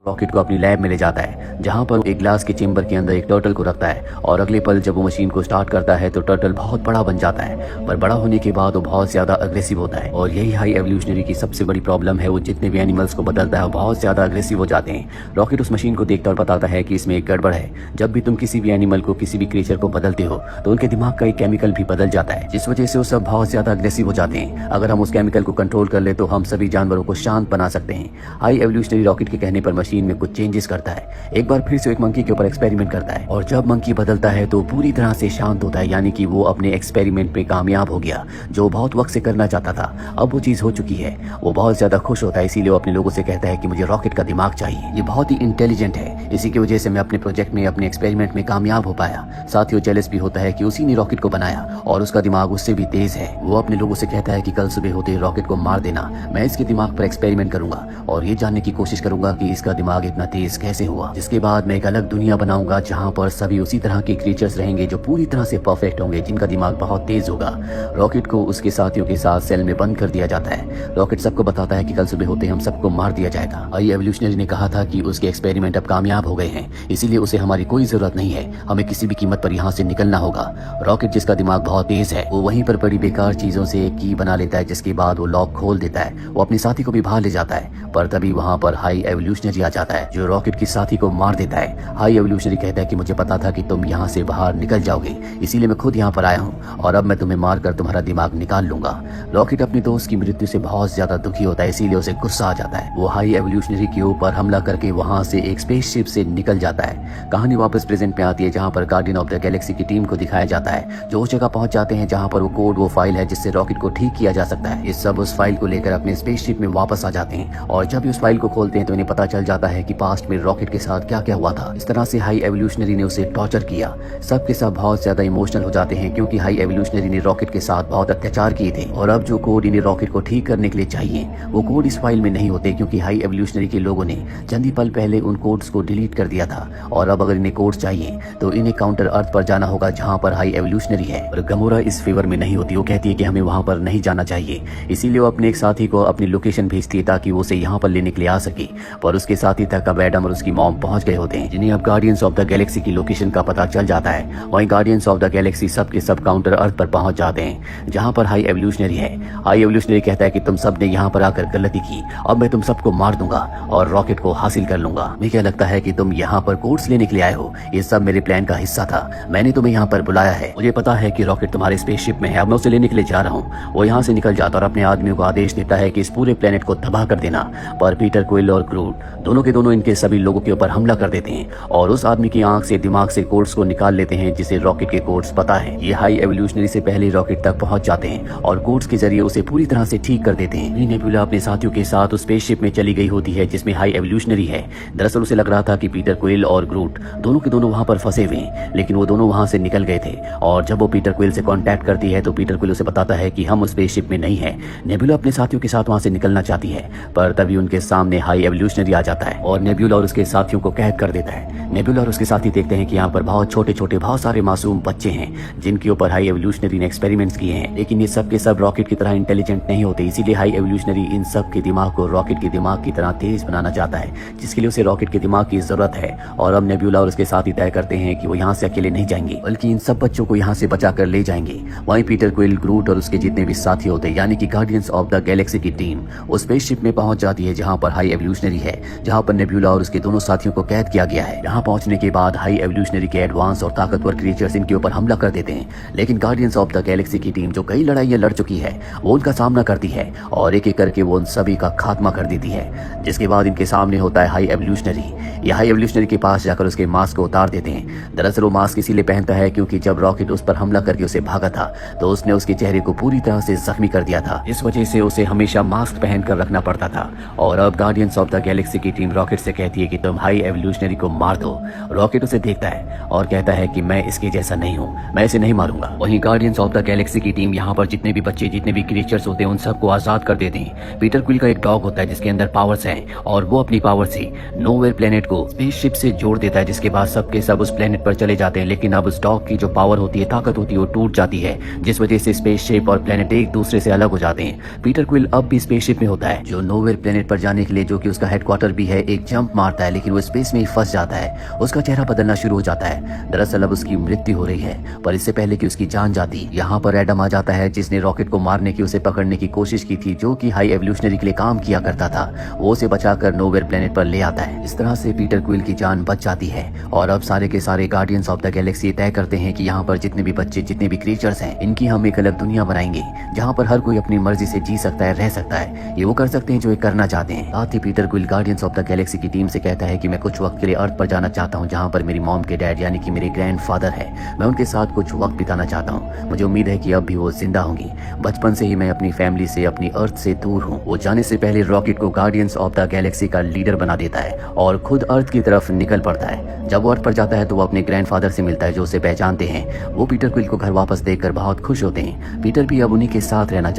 Rocket को अपनी lab में ले जाता है, जहां पर वो एक ग्लास के चेंबर के अंदर एक टर्टल को रखता है और अगले पल जब वो मशीन को स्टार्ट करता है तो टर्टल बहुत बड़ा बन जाता है। पर बड़ा होने के बाद वो बहुत ज्यादा अग्रेसिव होता है और यही हाई एवोल्यूशनरी की सबसे बड़ी प्रॉब्लम है। वो जितने भी एनिमल्स को बदलता है वो बहुत ज्यादा अग्रेसिव हो जाते हैं। रॉकेट उस मशीन को देखता और बताता है कि इसमें एक गड़बड़ है। जब भी तुम किसी भी एनिमल को, किसी भी क्रिएचर को बदलते हो तो उनके दिमाग का एक केमिकल भी बदल जाता है, जिस वजह से वो सब बहुत ज्यादा अग्रेसिव हो जाते हैं। अगर हम उस केमिकल को कंट्रोल कर ले तो हम सभी जानवरों को शांत बना सकते हैं। हाई एवोल्यूशनरी रॉकेट के कहने पर मशीन में कुछ चेंजेस करता है। एक बार फिर से एक मंकी के ऊपर एक्सपेरिमेंट करता है और जब मंकी बदलता है तो पूरी तरह से शांत होता है, यानी कि वो अपने एक्सपेरिमेंट पे कामयाब हो गया जो बहुत वक्त से करना चाहता था। अब वो चीज हो चुकी है। वो बहुत ज्यादा खुश होता है, इसीलिए वो अपने लोगों से कहता है कि मुझे रॉकेट का दिमाग चाहिए, ये बहुत ही इंटेलिजेंट है, इसी की वजह से मैं अपने प्रोजेक्ट में, अपने एक्सपेरिमेंट में कामयाब हो पाया। साथ ही वो जेलस भी होता है कि उसी ने रॉकेट को बनाया और उसका दिमाग उससे भी तेज है। वो अपने लोगों से कहता है कि कल सुबह होते रॉकेट को मार देना, मैं इसके दिमाग पर एक्सपेरिमेंट करूंगा और ये जानने की कोशिश करूंगा कि इसका दिमाग इतना तेज कैसे हुआ। जिसके बाद मैं एक अलग दुनिया बनाऊंगा जहां पर सभी उसी तरह के क्रिएचर्स रहेंगे जो पूरी तरह से परफेक्ट होंगे, जिनका दिमाग बहुत तेज होगा। रॉकेट को उसके साथियों के साथ सेल में बंद कर दिया जाता है। रॉकेट सबको बताता है कि कल सुबह होते हम सबको मार दिया जाएगा। हाई एवोल्यूशनरी ने कहा था कि उसके एक्सपेरिमेंट अब कामयाब हो गए हैं, इसीलिए उसे हमारी कोई जरूरत नहीं है, हमें किसी भी कीमत पर यहाँ से निकलना होगा। रॉकेट जिसका दिमाग बहुत तेज है वो वहीं पर बड़ी बेकार चीजों से एक की बना लेता है, जिसके बाद वो लॉक खोल देता है। वो अपने साथी को भी बाहर ले जाता है, पर तभी वहाँ पर हाई एवोल्यूशनरी आ जाता है जो रॉकेट की साथी को मार देता है। हाई एवोल्यूशनरी कहता है कि मुझे पता था कि तुम यहाँ से बाहर निकल जाओगे, इसीलिए मैं खुद यहाँ पर आया हूँ और अब मैं तुम्हें मारकर तुम्हारा दिमाग निकाल लूंगा। रॉकेट अपने दोस्त की मृत्यु से बहुत ज्यादा दुखी होता है, इसीलिए उसे गुस्सा आ जाता है। वो हाई एवोल्यूशनरी के ऊपर हमला करके वहाँ से एक स्पेसशिप से निकल जाता है। कहानी वापस प्रेजेंट में आती है, जहाँ पर गार्डियन ऑफ द गैलेक्सी की टीम को दिखाया जाता है जो उस जगह पहुंच जाते हैं जहाँ पर वो कोड, वो फाइल है जिससे रॉकेट को ठीक किया जा सकता है। ये सब उस फाइल को लेकर अपने स्पेसशिप में वापस आ जाते हैं और जब भी उस फाइल को खोलते हैं तो इन्हें पता चल जाता है कि पास्ट में रॉकेट के साथ क्या क्या हुआ था। इस तरह से हाई एवोल्यूशनरी ने उसे टॉर्चर किया। सब के सब बहुत ज्यादा इमोशनल हो जाते हैं क्योंकि हाई एवोल्यूशनरी ने रॉकेट के साथ बहुत अत्याचार किए थे और अब जो कोड इन्हें रॉकेट को ठीक करने के लिए चाहिए वो कोड इस फाइल में नहीं होते, क्योंकि हाई एवोल्यूशनरी के लोगों ने चंद ही पल पहले उन कोड्स को डिलीट कर दिया था। और अब अगर इन्हें कोड्स चाहिए तो इन्हें काउंटर अर्थ पर जाना होगा जहाँ पर हाई एवोल्यूशनरी है। और गमोरा इस फेवर में नहीं होती, वो कहती है कि हमें वहाँ पर नहीं जाना चाहिए, इसीलिए वो अपने एक साथी को अपनी लोकेशन भेजती है ताकि वो उसे यहाँ पर लेने के लिए आ सके। पर उसके साथी तक अब एडम और उसकी मॉम पहुंच गए होते हैं, जिन्हें अब गार्डियंस ऑफ द गैलेक्सी की लोकेशन का पता चल जाता है। वहीं गार्डियंस ऑफ द गैलेक्सी सब के सब काउंटर अर्थ पर पहुंच जाते हैं जहां पर हाई एवोल्यूशनरी है। हाई एवोल्यूशनरी कहता है कि तुम सब ने यहाँ पर आकर गलती की, अब मैं तुम सबको मार दूंगा और रॉकेट को हासिल कर लूंगा। मुझे क्या लगता है कि तुम यहाँ पर कोड्स लेने के लिए आए हो, ये सब मेरे प्लान का हिस्सा था, मैंने तुम्हें यहाँ पर बुलाया है। मुझे पता है कि रॉकेट तुम्हारे स्पेसशिप में है, अब मैं उसे लेने के लिए जा रहा हूँ। वो यहाँ से निकल जाता और अपने आदमियों को आदेश देता है कि इस पूरे प्लेनेट को तबाह कर देना। पर पीटर क्विल और ग्रूट दोनों के दोनों इनके सभी लोगों के ऊपर हमला कर देते हैं और उस आदमी की आंख से, दिमाग से कोड्स को निकाल लेते हैं जिसे रॉकेट के कोड्स पता है। ये हाई एवोल्यूशनरी से पहले रॉकेट तक पहुंच जाते हैं और कोड्स के जरिए उसे पूरी तरह से ठीक कर देते हैं। नेबुला अपने साथियों के साथ उस स्पेसशिप में चली गई होती है जिसमें हाई एवोल्यूशनरी है। दरअसल उसे लग रहा था कि पीटर क्विल और ग्रूट दोनों के दोनों वहां पर फंसे हुए हैं, लेकिन वो दोनों वहां से निकल गए थे। और जब वो पीटर क्विल से कांटेक्ट करती है तो पीटर क्विल उसे बताता है कि हम उस स्पेसशिप में नहीं है। नेबुला अपने साथियों के साथ वहां से निकलना चाहती है, पर तभी उनके सामने हाई एवोल्यूशनरी आ जाता है और नेबुला और उसके साथियों को कैद कर देता है। नेबुला और उसके साथी देखते हैं कि यहाँ पर बहुत छोटे छोटे बहुत सारे मासूम बच्चे हैं जिनके ऊपर हाई एवोल्यूशनरी ने एक्सपेरिमेंट्स किए हैं, लेकिन ये सब के सब रॉकेट की तरह इंटेलिजेंट नहीं होते, इसीलिए हाई एवोल्यूशनरी इन सब के दिमाग को रॉकेट के दिमाग की तरह तेज बनाना चाहता है, जिसके लिए उसे रॉकेट के दिमाग की जरूरत है। और अब नेबुला और उसके साथी तय करते हैं कि वो यहाँ से अकेले नहीं जाएंगे, बल्कि इन सब बच्चों को यहाँ से बचा कर ले जाएंगे। वहीं पीटर क्विल, ग्रूट और उसके जितने भी साथी होते हैं यानी कि गार्डियंस ऑफ द गैलेक्सी की टीम उस स्पेसशिप में पहुंच जाती है जहाँ पर हाई एवोल्यूशनरी है, जहाँ पर नेबुला और उसके दोनों साथियों को कैद किया गया है। यहाँ पहुंचने के बाद हाई एवोल्यूशनरी के एडवांस और ताकतवर क्रिएचर्स इनके ऊपर हमला कर देते हैं, लेकिन गार्डियंस ऑफ द गैलेक्सी की टीम जो कई लड़ाइयां लड़ चुकी है वो उनका सामना करती है और एक एक करके वो उन सभी का खात्मा कर देती है। जिसके बाद इनके सामने होता है हाई एवोल्यूशनरी। ये हाई एवोल्यूशनरी के पास जाकर उसके मास्क को उतार देते हैं। दरअसल वो मास्क इसीलिए पहनता है क्योंकि जब रॉकेट उस पर हमला करके उसे भागा था तो उसने उसके चेहरे को पूरी तरह से जख्मी कर दिया था, इस वजह से उसे हमेशा मास्क पहनकर रखना पड़ता था। और अब गार्डियंस ऑफ द गैलेक्सी की टीम रॉकेट से कहती है कि तुम हाई एवोल्यूशनरी को मार दो। रॉकेट उसे देखता है और कहता है कि मैं इसके जैसा नहीं हूँ, मैं इसे नहीं मारूंगा। वहीं गार्डियंस ऑफ द गैलेक्सी की टीम यहाँ पर जितने भी बच्चे, जितने भी क्रिएचर्स होते हैं उन सबको आजाद कर देते हैं। पीटर क्विल का एक डॉग होता है जिसके अंदर पावर्स हैं और वो अपनी पावर से नोवेयर प्लेनेट को स्पेसशिप से जोड़ देता है, जिसके बाद सबके सब उस प्लेनेट पर चले जाते हैं। लेकिन अब उस डॉग की जो पावर होती है, ताकत होती है, वो टूट जाती है, जिस वजह से स्पेसशिप और प्लेनेट एक दूसरे से अलग हो जाते हैं। पीटर क्विल अब भी स्पेसशिप में होता है जो नोवेयर प्लेनेट पर जाने के लिए, जो कि उसका हेडक्वार्टर भी है, एक जंप मारता है, लेकिन वो स्पेस में ही फंस जाता है। उसका चेहरा बदलना शुरू हो जाता है। दरअसल अब उसकी मृत्यु हो रही है, पर इससे पहले कि उसकी जान जाती, यहाँ पर एडम आ जाता है, जिसने रॉकेट को मारने की, उसे पकड़ने की कोशिश की थी, जो कि हाई एवोल्यूशनरी के लिए काम किया करता था। वो उसे बचाकर नोवेयर प्लेनेट पर ले आता है। इस तरह से पीटर क्विल की जान बच जाती है और अब सारे के सारे गार्डियंस ऑफ द गैलेक्सी तय करते हैं कि यहाँ पर जितने भी बच्चे, जितने भी क्रीचर्स हैं, इनकी हम एक अलग दुनिया बनाएंगे, जहाँ पर हर कोई अपनी मर्जी से जी सकता है, रह सकता है। ये वो कर सकते हैं जो ये करना चाहते हैं। साथ ही Peter Quill Guardians of the Galaxy की टीम से कहता है कि मैं कुछ वक्त के लिए अर्थ पर जाना चाहता हूँ, जहाँ पर मेरी मॉम के डैड यानी कि मेरे ग्रैंडफादर है। मैं उनके साथ कुछ वक्त बिताना चाहता हूँ। मुझे उम्मीद है कि अब भी वो जिंदा होंगी। बचपन से ही मैं अपनी फैमिली से, अपनी अर्थ से दूर हूँ। वो जाने से पहले रॉकेट को गार्डियंस ऑफ द गैलेक्सी का लीडर बना देता है और खुद अर्थ की तरफ निकल पड़ता है। जब वो अर्थ पर जाता है तो वो अपने ग्रैंडफादर से मिलता है, जो उसे पहचानते हैं। वो पीटर क्विल को घर वापस देखकर बहुत खुश होते हैं। पीटर भी अब उन्हीं के साथ रहना चाहता है।